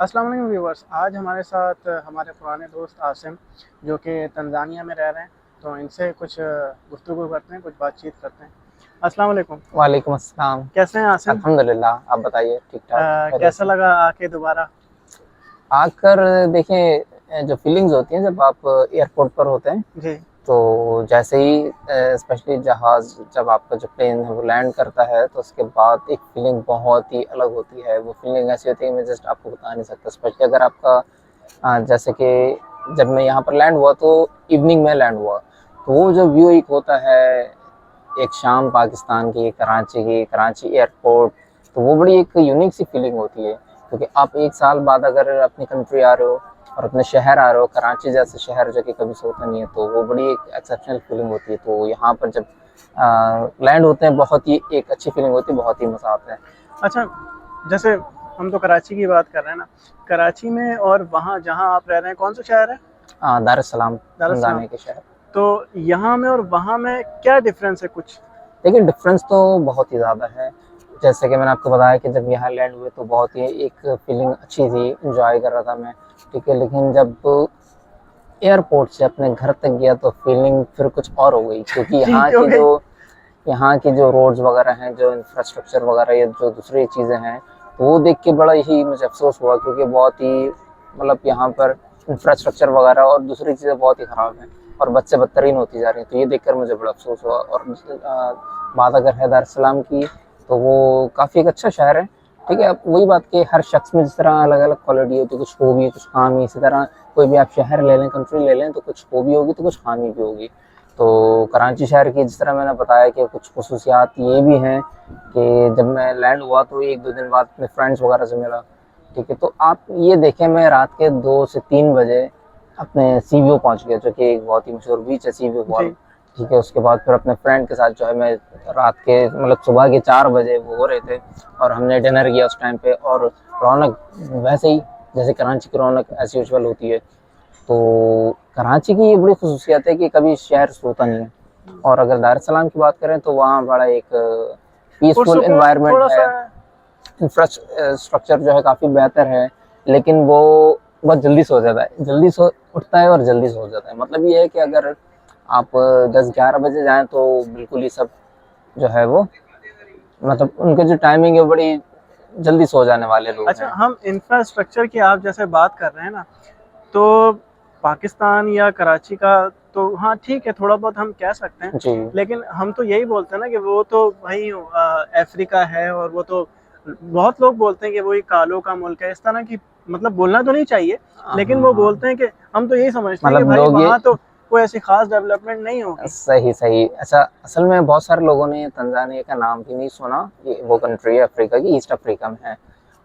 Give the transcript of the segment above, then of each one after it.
अस्सलाम वालेकुम व्यूवर्स। आज हमारे साथ हमारे पुराने दोस्त आसिम जो कि तंजानिया में रह रहे हैं, तो इनसे कुछ गुफ्तगू करते हैं, कुछ बातचीत करते हैं। अस्सलाम वालेकुम। वालेकुम अस्सलाम। कैसे हैं आसिम? अल्हम्दुलिल्लाह, आप बताइए ठीक ठाक खैरियत कैसा से। लगा आके दोबारा? आकर देखें जो फीलिंग्स होती हैं जब आप एयरपोर्ट पर होते हैं, जी। तो जैसे ही स्पेशली जहाज़ जब आपका जो प्लेन है वो लैंड करता है, तो उसके बाद एक फीलिंग बहुत ही अलग होती है। वो फीलिंग ऐसी होती है कि मैं जस्ट आपको बता नहीं सकता। स्पेशली अगर आपका जैसे कि जब मैं यहाँ पर लैंड हुआ तो इवनिंग में लैंड हुआ, तो वो जो व्यू एक होता है, एक शाम पाकिस्तान की, कराची एयरपोर्ट, तो वो बड़ी एक यूनिक सी फीलिंग होती है। क्योंकि आप एक साल बाद अगर अपनी कंट्री आ रहे हो और अपने शहर आ रहे हो, कराची जैसे शहर जो कि कभी से होता नहीं है, तो वो बड़ी एक एक्सेप्शनल फीलिंग होती है। तो यहाँ पर जब लैंड होते हैं, बहुत ही एक अच्छी फीलिंग होती है, बहुत ही मज़ा आता है। अच्छा, जैसे हम तो कराची की बात कर रहे हैं ना, कराची में और वहाँ जहाँ आप रह रहे हैं, कौन सा शहर है? दार es सलाम, दार es सलाम। तंजानिया के शहर। तो यहाँ में और वहाँ में क्या डिफरेंस है कुछ? देखिए, डिफरेंस तो बहुत ही ज़्यादा है। जैसे कि मैंने आपको बताया कि जब यहाँ लैंड हुए तो बहुत ही एक फीलिंग अच्छी थी, इंजॉय कर रहा था मैं, ठीक है। लेकिन जब एयरपोर्ट से अपने घर तक गया तो फीलिंग फिर कुछ और हो गई, क्योंकि जी, क्योंकि यहाँ की जो रोड्स वगैरह हैं, जो इंफ्रास्ट्रक्चर वगैरह या जो दूसरी चीज़ें हैं, तो वो देख के बड़ा ही मुझे अफसोस हुआ, क्योंकि बहुत ही मतलब यहाँ पर इंफ्रास्ट्रक्चर वगैरह और दूसरी चीज़ें बहुत ही ख़राब हैं और बच्चे बदतरीन होती जा रही हैं। तो ये देखकर मुझे बड़ा अफसोस हुआ। और बात अगर है दार es सलाम की, तो वो काफ़ी एक अच्छा शहर है, ठीक है। अब वही बात कि हर शख्स में जिस तरह अलग अलग क्वालिटी होती है, कुछ खूबी कुछ खामी, इसी तरह कोई भी आप शहर ले लें, कंट्री ले लें, तो कुछ खूबी होगी तो कुछ खामी भी होगी। तो कराची शहर की जिस तरह मैंने बताया कि कुछ खसूसियात ये भी हैं कि जब मैं लैंड हुआ तो 1-2 दिन बाद अपने फ्रेंड्स वगैरह से मिला, ठीक है। तो आप ये देखें, मैं रात के 2 से 3 बजे अपने सी वी ओ पहुँच गया, जो कि एक बहुत ही मशहूर बीच है, सी वी ओ जी। वॉल, ठीक है। उसके बाद फिर अपने फ्रेंड के साथ जो है मैं रात के मतलब सुबह के 4 बजे वो हो रहे थे, और हमने डिनर किया उस टाइम पे। और रौनक वैसे ही जैसे कराची की रौनक एज यूजुअल होती है। तो कराची की ये बड़ी खसूसियत है कि कभी शहर सोता नहीं है। और अगर दार es सलाम की बात करें तो वहाँ बड़ा एक पीसफुल पुरसुकून इन्वायरमेंट थोड़ा है, सा। इंफ्रास्ट्रक्चर जो है काफ़ी बेहतर है, लेकिन वो बहुत जल्दी सो जाता है, जल्दी सो उठता है और जल्दी सो जाता है। मतलब ये है कि अगर आप 10-11 बजे जाएं तो बिल्कुल ही सब जो है वो, मतलब उनके जो टाइमिंग है बड़ी जल्दी सो जाने वाले लोग अच्छा, हैं। हम इंफ्रास्ट्रक्चर की आप जैसे बात कर रहे हैं ना, तो पाकिस्तान या कराची का तो हाँ ठीक है, थोड़ा बहुत हम कह सकते हैं। जी। लेकिन हम तो यही बोलते हैं ना कि वो तो भाई अफ्रीका है, और वो तो बहुत लोग बोलते हैं कि वो एक कालों का मुल्क है, इस तरह की मतलब बोलना तो नहीं चाहिए, लेकिन वो हाँ, बोलते हैं कि हम तो यही समझते हैं कि मतलब भाई लोग ये वहाँ तो कोई ऐसी खास डेवलपमेंट नहीं होगी। सही सही। अच्छा, असल में बहुत सारे लोगों ने तंजानिया का नाम भी नहीं सुना। ये वो कंट्री है अफ्रीका की, ईस्ट अफ्रीका में है।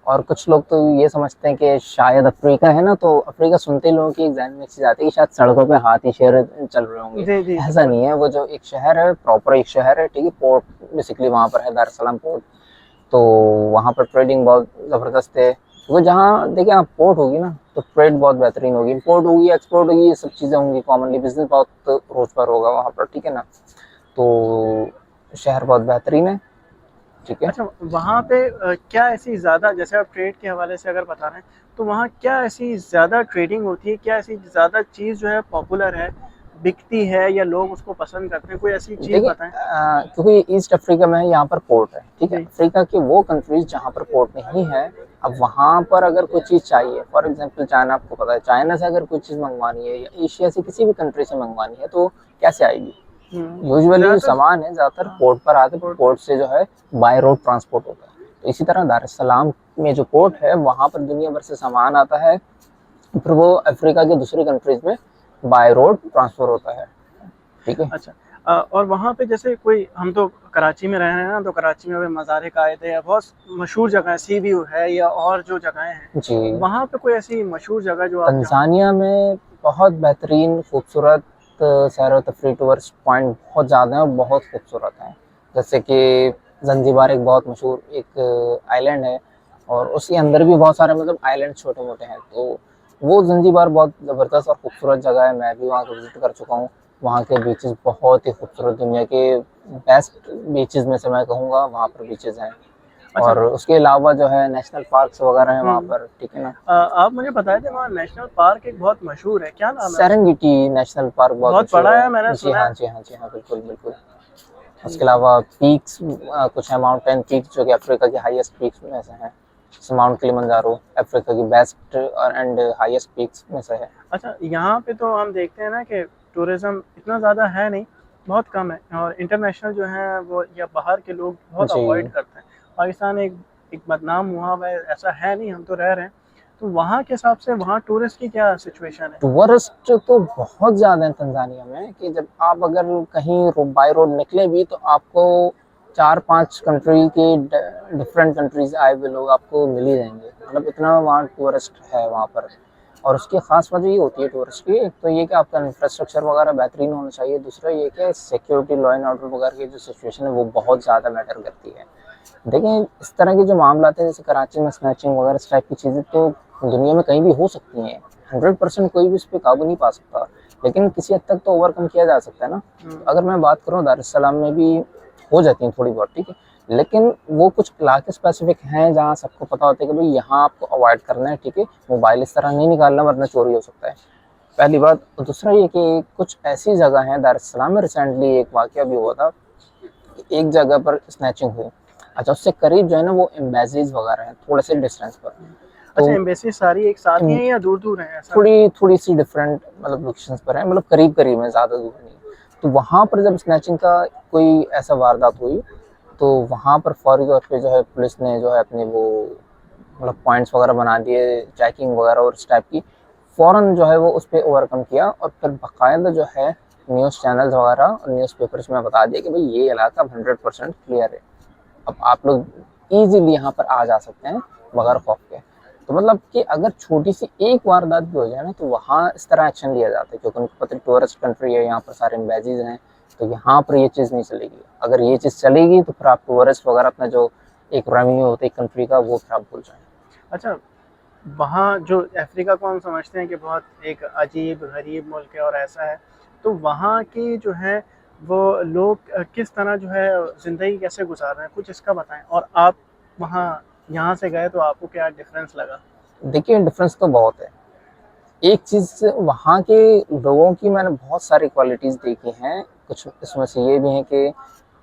और कुछ लोग तो ये समझते हैं कि शायद अफ्रीका है ना, तो अफ्रीका सुनते ही लोगों की एक जहन में चीज आती है कि शायद सड़कों पे हाथी शेर चल रहे होंगे। जी जी, ऐसा बिल्कुल। नहीं है। वो जो एक शहर है, प्रॉपर एक शहर है, ठीक है। पोर्ट बेसिकली वहाँ पर है, दार es सलाम पोर्ट। तो वहाँ पर ट्रेडिंग बहुत ज़बरदस्त है। वो जहाँ देखिए आप पोर्ट होगी ना, तो ट्रेड बहुत बेहतरीन होगी, इम्पोर्ट होगी, एक्सपोर्ट होगी, ये सब चीज़ें होंगी, कॉमनली बिजनेस बहुत रोज पर होगा वहाँ पर, ठीक है ना। तो शहर बहुत बेहतरीन है, ठीक है। अच्छा, वहाँ पे क्या ऐसी ज़्यादा, जैसे आप ट्रेड के हवाले से अगर बता रहे हैं, तो वहाँ क्या ऐसी ज़्यादा ट्रेडिंग होती है? क्या ऐसी ज़्यादा चीज़ जो है पॉपुलर है, बिकती है, या लोग उसको पसंद करते हैं? कोई ऐसी चीज़ देखिए बताएं। क्योंकि ईस्ट अफ्रीका में है, यहाँ पर पोर्ट है, ठीक है। जी। अफ्रीका की वो कंट्रीज जहाँ पर पोर्ट नहीं है, अब वहाँ पर अगर कोई चीज़ चाहिए, फॉर एग्जांपल चाइना, आपको पता है चाइना से अगर कोई चीज़ मंगवानी है या एशिया से किसी भी कंट्री से मंगवानी है, तो कैसे आएगी? यूजुअली जो ज़्यादातर। सामान है ज़्यादातर हाँ, पोर्ट पर आके पोर्ट पे। पोर्ट से जो है बाय रोड ट्रांसपोर्ट होता है। तो इसी तरह दार es सलाम में जो पोर्ट है, वहाँ पर दुनिया भर से सामान आता है, फिर वो अफ्रीका के दूसरी कंट्रीज में बाय रोड ट्रांसफर होता है, ठीक है। अच्छा, और वहाँ पे जैसे कोई, हम तो कराची में रह रहे हैं ना, तो कराची में मज़ार कायदे या बहुत मशहूर जगह है, सी व्यू है या और जो जगहें हैं, जी। वहाँ पे कोई ऐसी मशहूर जगह जो आप जहाँ। तंजानिया में बहुत बेहतरीन खूबसूरत सैर व तफरी टूरिस्ट पॉइंट बहुत ज़्यादा हैं और बहुत खूबसूरत हैं। जैसे कि जंजीबार एक बहुत मशहूर एक आइलैंड है, और उसके अंदर भी बहुत सारे मतलब आइलैंड छोटे मोटे हैं। तो वो जंजीबार बहुत ज़बरदस्त और खूबसूरत जगह है, मैं भी वहाँ को विज़िट कर चुका हूँ। वहाँ के बीचेस बहुत ही खूबसूरत, दुनिया के बेस्ट बीचेस में से मैं कहूँगा वहाँ पर बीचेस हैं। अच्छा। और उसके अलावा जो है नेशनल पार्क्स वगैरह हैं वहाँ हम्म। पर, ठीक है ना। आप मुझे बताए थे वहाँ नेशनल पार्क एक बहुत मशहूर है, क्या नाम है उसका? सेरेंगेटी नेशनल पार्क बहुत बहुत मशहूर बड़ा है। है, मैंने जी सुना हाँ, है। जी हाँ, जी हाँ, बिल्कुल बिल्कुल। उसके ठीक है। अलावा पीक्स कुछ है, माउंटेन पीक्स जो कि अफ्रीका की हाईएस्ट पीक्स में से हैं, जैसे माउंट किलिमंजारो अफ्रीका की बेस्ट एंड हाईएस्ट पीक्स में से है। अच्छा, यहाँ पे तो हम देखते हैं ना कि टूरिज़्म इतना ज़्यादा है नहीं, बहुत कम है, और इंटरनेशनल जो है वो या बाहर के लोग बहुत जी। अवॉइड करते हैं। पाकिस्तान एक एक बदनाम हुआ हुआ है, ऐसा है नहीं, हम तो रह रहे हैं। तो वहाँ के हिसाब से वहाँ टूरिस्ट की क्या सिचुएशन है? टूरिस्ट तो बहुत ज़्यादा है तंजानिया में, कि जब आप अगर कहीं बाई रोड निकले भी तो आपको 4-5 कंट्री के डिफरेंट कंट्रीज आए हुए लोग आपको मिल ही जाएंगे, मतलब इतना वहाँ टूरिस्ट है वहाँ पर। और उसकी ख़ास वजह ये होती है टूरिस्ट की, एक तो ये कि आपका इंफ्रास्ट्रक्चर वगैरह बेहतरीन होना चाहिए, दूसरा ये कि सिक्योरिटी, लॉ एंड ऑर्डर वगैरह की जो सिचुएशन है वो बहुत ज़्यादा मैटर करती है। देखें, इस तरह के जो मामला हैं जैसे कराची में स्नैचिंग वगैरह इस टाइप की चीज़ें तो दुनिया में कहीं भी हो सकती हैं, 100% कोई भी इस पर काबू नहीं पा सकता, लेकिन किसी हद तक तो ओवरकम किया जा सकता है ना। अगर मैं बात करूँ दार एस सलाम में भी हो जाती हैं थोड़ी बहुत, ठीक है, लेकिन वो कुछ इलाके स्पेसिफिक हैं जहाँ सबको पता होता है कि भाई यहाँ आपको अवॉइड करना है, ठीक है, मोबाइल इस तरह नहीं निकालना वरना चोरी हो सकता है, पहली बात। और दूसरा ये कि कुछ ऐसी जगह हैं, दार एस सलाम में रिसेंटली एक वाक़या भी हुआ था, एक जगह पर स्नैचिंग हुई। अच्छा, उससे करीब जो है ना वो एम्बेसीज वगैरह हैं थोड़े से डिस्टेंस पर। अच्छा, तो एम्बेसी सारी एक साथ ही हैं या दूर-दूर हैं, ऐसा? थोड़ी थोड़ी सी डिफरेंट मतलब लोकेशंस पर है, मतलब करीब करीब है, ज़्यादा दूर नहीं। तो वहाँ पर जब स्नैचिंग का कोई ऐसा वारदात हुई तो वहाँ पर फौरी तौर पे जो है पुलिस ने जो है अपने वो मतलब पॉइंट्स वगैरह बना दिए, चेकिंग वगैरह और इस टाइप की, फ़ौरन जो है वो उस पर ओवरकम किया और फिर बाकायदा जो है न्यूज़ चैनल्स वगैरह और न्यूज़ पेपर्स में बता दिया कि भाई ये इलाका 100% क्लियर है, अब आप लोग ईजिली यहाँ पर आ जा सकते हैं बगैर खौफ के। तो मतलब कि अगर छोटी सी एक वारदात भी हो जाए ना तो वहाँ इस तरह एक्शन लिया जाता है, क्योंकि उनको पता है टूरिस्ट कंट्री है, यहाँ पर सारे एम्बेसीज हैं, तो यहाँ पर ये चीज़ नहीं चलेगी। अगर ये चीज़ चलेगी तो फिर आप टूरिस्ट वगैरह अपना जो एक रेवेन्यू होता है एक कंट्री का वो फिर आप भूल जाएँ। अच्छा, वहाँ जो अफ्रीका को हम समझते हैं कि बहुत एक अजीब गरीब मुल्क है और ऐसा है, तो वहाँ की जो है वो लोग किस तरह जो है ज़िंदगी कैसे गुजार रहे हैं, कुछ इसका बताएं। और आप वहाँ यहाँ से गए तो आपको क्या डिफरेंस लगा? देखिए, डिफरेंस तो बहुत है। एक चीज़ वहाँ के लोगों की मैंने बहुत सारी क्वालिटीज़ देखी हैं, कुछ इसमें से ये भी हैं कि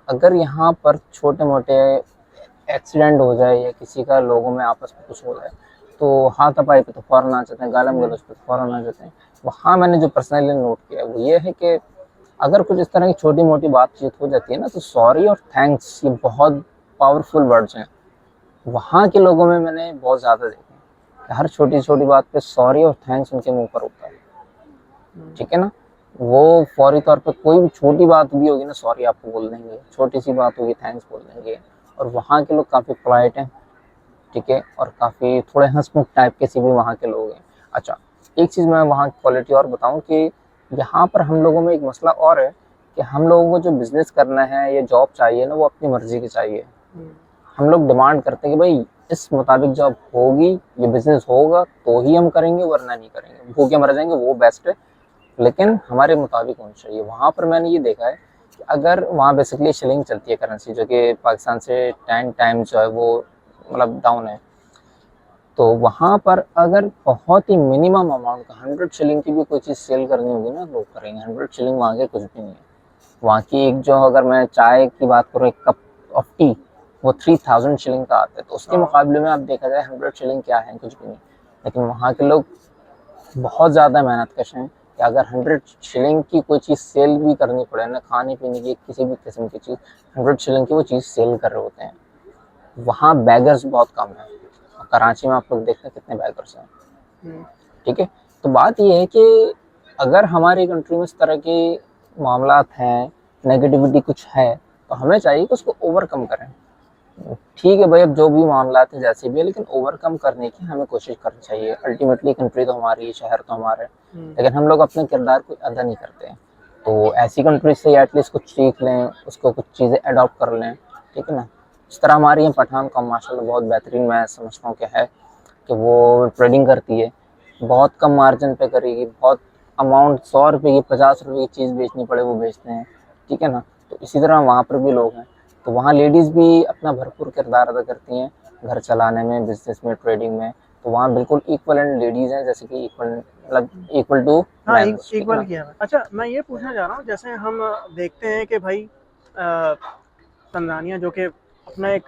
अगर यहाँ पर छोटे-मोटे एक्सीडेंट हो जाए या किसी का लोगों में आपस में कुछ हो जाए, तो हाथापाई पे तो फ़ौरन आ जाते हैं, गालम-गलौच पे तो फ़ौरन आ जाते हैं। वहाँ मैंने जो पर्सनली नोट किया है, वो ये है कि अगर कुछ इस तरह की छोटी-मोटी बातचीत हो जाती है ना, तो सॉरी और थैंक्स ये बहुत पावरफुल वर्ड्स हैं। वहाँ के लोगों में मैंने बहुत ज़्यादा देखा है, कि हर छोटी-छोटी बात पे सॉरी और थैंक्स उनके मुँह पर होता है, ठीक है ना? वो फ़ौरी तौर पे कोई भी छोटी बात भी होगी ना सॉरी आपको बोल देंगे, छोटी-सी बात होगी थैंक्स बोल देंगे। और वहाँ के लोग काफ़ी पोलाइट हैं, ठीक है, और काफ़ी थोड़े हँसमुख टाइप के से भी वहाँ के लोग हैं। अच्छा, एक चीज़ मैं वहाँ की क्वालिटी और बताऊँ कि यहाँ पर हम लोगों में एक मसला और है कि हम लोगों को जो बिज़नेस करना है या जॉब चाहिए ना वो अपनी मर्ज़ी की चाहिए। हम लोग डिमांड करते हैं कि भाई इस मुताबिक जॉब होगी, ये बिज़नेस होगा तो ही हम करेंगे वरना नहीं करेंगे। भूखे मर जाएँगे वो बेस्ट है, लेकिन हमारे मुताबिक होना चाहिए। वहाँ पर मैंने ये देखा है कि अगर वहाँ बेसिकली शिलिंग चलती है करेंसी, जो कि पाकिस्तान से 10 टाइम्स जो है वो मतलब डाउन है। तो वहाँ पर अगर बहुत ही मिनिमम अमाउंट का 100 शिलिंग की भी कोई चीज़ सेल करनी होगी ना लोग करेंगे। 100 शिलिंग वहाँ के कुछ भी नहीं है। वहाँ की एक जो अगर मैं चाय की बात करूँ, एक कप ऑफ टी वो 3000 शिलिंग का आता है, तो उसके मुकाबले में आप देखा जाए 100 शिलिंग क्या है, कुछ भी नहीं। लेकिन वहाँ के लोग बहुत ज़्यादा मेहनतकश हैं कि अगर 100 शिलिंग की कोई चीज़ सेल भी करनी पड़े ना, खाने पीने की किसी भी किस्म की चीज़, 100 शिलिंग की वो चीज़ सेल कर रहे होते हैं। वहाँ बेगर्स बहुत कम है, कराची में आप लोग देखते हैं कितने बेगर्स हैं, ठीक है। तो बात ये है कि अगर हमारी कंट्री में इस तरह के मामलात हैं, नेगेटिविटी कुछ है, तो हमें चाहिए कि उसको ओवरकम करें। ठीक है भाई, अब जो भी मामलात हैं जैसे भी है, लेकिन ओवरकम करने की हमें कोशिश करनी चाहिए। अल्टीमेटली कंट्री तो हमारी, शहर तो हमारे, लेकिन हम लोग अपने किरदार को अदा नहीं करते हैं। तो ऐसी कंट्री से एटलीस्ट कुछ सीख लें, उसको कुछ चीज़ें अडॉप्ट कर लें, ठीक है ना। इस तरह हमारी यहाँ पठान कौम माशाल्लाह बहुत बेहतरीन मैं समझता हूँ कि है कि वो ट्रेडिंग करती है, बहुत कम मार्जिन पे करेगी, बहुत अमाउंट 100 रुपये की 50 रुपये की चीज़ बेचनी पड़े वो बेचते हैं, ठीक है ना। तो इसी तरह वहाँ पर भी लोग हैं, तो वहाँ लेडीज़ भी अपना भरपूर किरदार अदा करती हैं घर चलाने में, बिजनेस में, ट्रेडिंग में। तो वहाँ बिल्कुल इक्वलेंट लेडीज़ हैं, जैसे कि इक्वल मतलब इक्वल टू हाँ, मेंस, ठीक है इक्वल ना? किया है। अच्छा, मैं ये पूछना चाह रहा हूँ, जैसे हम देखते हैं कि भाई तंजानिया जो कि अपना एक,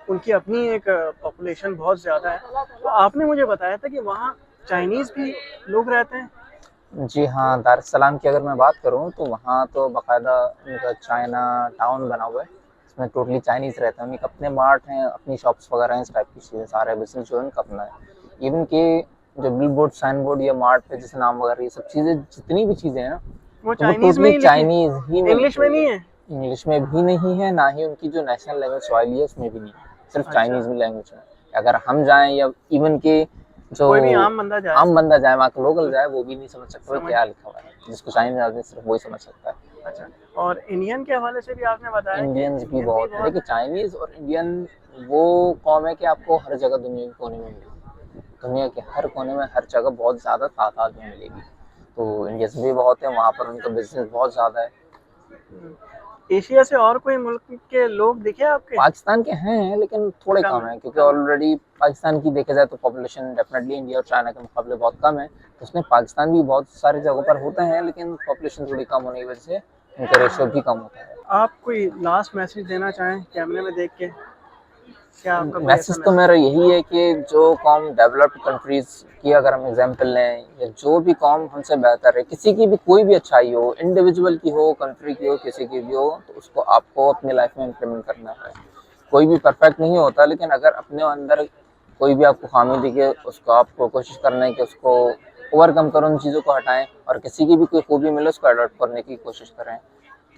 उनकी अपनी एक पॉपुलेशन बहुत ज़्यादा है, तो आपने मुझे बताया था कि वहाँ चाइनीज़ भी लोग रहते हैं। जी हाँ, दार es सलाम की अगर मैं बात करूँ तो वहाँ तो बाकायदा उनका चाइना टाउन बना हुआ है, इसमें टोटली चाइनीज़ रहते हैं, उनके अपने मार्ट हैं, अपनी शॉप्स वगैरह हैं, इस टाइप की चीज़ें, सारा बिज़नेस जो है उनका अपना है। इवन कि जो बिल बोर्ड, साइन बोर्ड या मार्ट पे जैसे नाम वगैरह ये सब चीज़ें, जितनी भी चीज़ें हैं ना, वो तो वो चाइनीज़ में टोटली ही लिखी, चाइनीज़ ही में इंग्लिश लिखी में हुई नहीं है। है? इंग्लिश में भी नहीं है, ना ही उनकी जो नेशनल लैंग्वेज स्वाहिली है उसमें भी नहीं है, सिर्फ अच्छा, चाइनीज़ में लैंग्वेज में। अगर हम जाएँ या इवन कि जो कोई भी आम बंदा जाए आम बंदा जाए, वहाँ का लोकल जाए, वो भी नहीं समझ सकता समझ। क्या लिखा हुआ है, जिसको चाइनीज़ आदमी सिर्फ वही समझ सकता है। अच्छा, और इंडियन के हवाले से भी आपने बताया कि इंडियंस भी इंडियन भी बहुत है, बहुत। देखिए चाइनीज़ और इंडियन वो कौम है कि आपको हर जगह दुनिया के कोने में मिलेगी, दुनिया के हर कोने में हर जगह बहुत ज़्यादा तादाद में मिलेगी। तो इंडियंस भी बहुत है, वहाँ पर उनका बिजनेस बहुत ज़्यादा है। एशिया से और कोई मुल्क के लोग दिखे आपके? पाकिस्तान के हैं लेकिन थोड़े कम कम है, हैं, क्योंकि कम है। ऑलरेडी पाकिस्तान की देखा जाए तो पॉपुलेशन डेफिनेटली इंडिया और चाइना के मुकाबले बहुत कम है, तो उसमें पाकिस्तान भी बहुत सारी जगहों पर होते हैं, लेकिन पॉपुलेशन थोड़ी कम होने की वजह से उनका रेशियो भी कम होता है। आप कोई लास्ट मैसेज देना चाहें कैमरे में देख के? क्या आपका कोई ऐसा मैसेज तो मैसेज? मेरा यही है कि जो कौम डेवलप्ड कंट्रीज की अगर हम एग्जांपल लें, या जो भी कौम हमसे बेहतर है, किसी की भी कोई भी अच्छाई हो, इंडिविजुअल की हो, कंट्री की हो, किसी की भी हो, तो उसको आपको अपनी लाइफ में इम्प्लीमेंट करना है। कोई भी परफेक्ट नहीं होता, लेकिन अगर अपने अंदर कोई भी आपको खामी दिखे, उसको आपको कोशिश करना है कि उसको ओवरकम करो, उन चीज़ों को हटाएं, और किसी की भी कोई खूबी मिले उसको अडॉप्ट करने की कोशिश करें।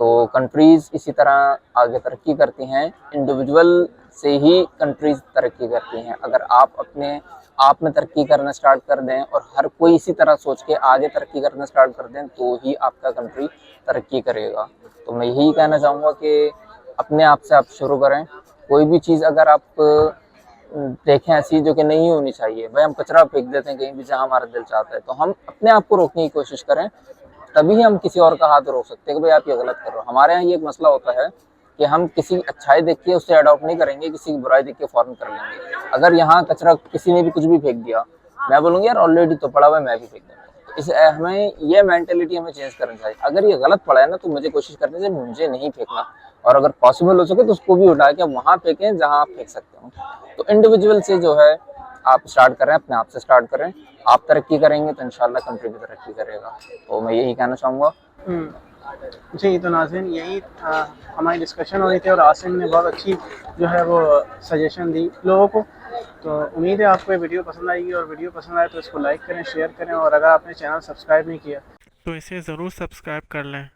तो कंट्रीज़ इसी तरह आगे तरक्की करती हैं, इंडिविजुअल से ही कंट्रीज़ तरक्की करती हैं। अगर आप अपने आप में तरक्की करना स्टार्ट कर दें और हर कोई इसी तरह सोच के आगे तरक्की करना स्टार्ट कर दें, तो ही आपका कंट्री तरक्की करेगा। तो मैं यही कहना चाहूँगा कि अपने आप से आप शुरू करें। कोई भी चीज़ अगर आप देखें ऐसी जो कि नहीं होनी चाहिए, भाई हम कचरा फेंक देते हैं कहीं भी जहाँ हमारा दिल चाहता है, तो हम अपने आप को रोकने की कोशिश करें, तभी हम किसी और का हाथ रोक सकते हैं कि भाई आप ये गलत कर रहे हो। हमारे यहाँ ये एक मसला होता है कि हम किसी अच्छाई देख के उससे अडॉप्ट नहीं करेंगे, किसी की बुराई देख के फौरन कर लेंगे। अगर यहाँ कचरा किसी ने भी कुछ भी फेंक दिया, मैं बोलूँगी यार ऑलरेडी तो पड़ा हुआ है, मैं भी फेंक दूँगा। तो इस हमें ये मेंटेलिटी हमें चेंज करनी चाहिए। अगर ये गलत पड़ा है ना, तो मुझे कोशिश करनी चाहिए मुझे नहीं फेंकना, और अगर पॉसिबल हो सके तो उसको भी उठा के वहाँ फेंकें जहाँ आप फेंक सकते हो। तो इंडिविजुअल से जो है आप स्टार्ट करें, अपने आप से स्टार्ट करें। आप तरक्की करेंगे तो इंशाल्लाह कंट्री भी तरक्की करेगा। तो मैं यही कहना चाहूँगा। जी, तो नाज़रीन यही हमारी डिस्कशन हो रही थी, और आसिम ने बहुत अच्छी जो है वो सजेशन दी लोगों को। तो उम्मीद है आपको ये वीडियो पसंद आएगी, और वीडियो पसंद आए तो इसको लाइक करें, शेयर करें, और अगर आपने चैनल सब्सक्राइब नहीं किया तो इसे ज़रूर सब्सक्राइब कर लें।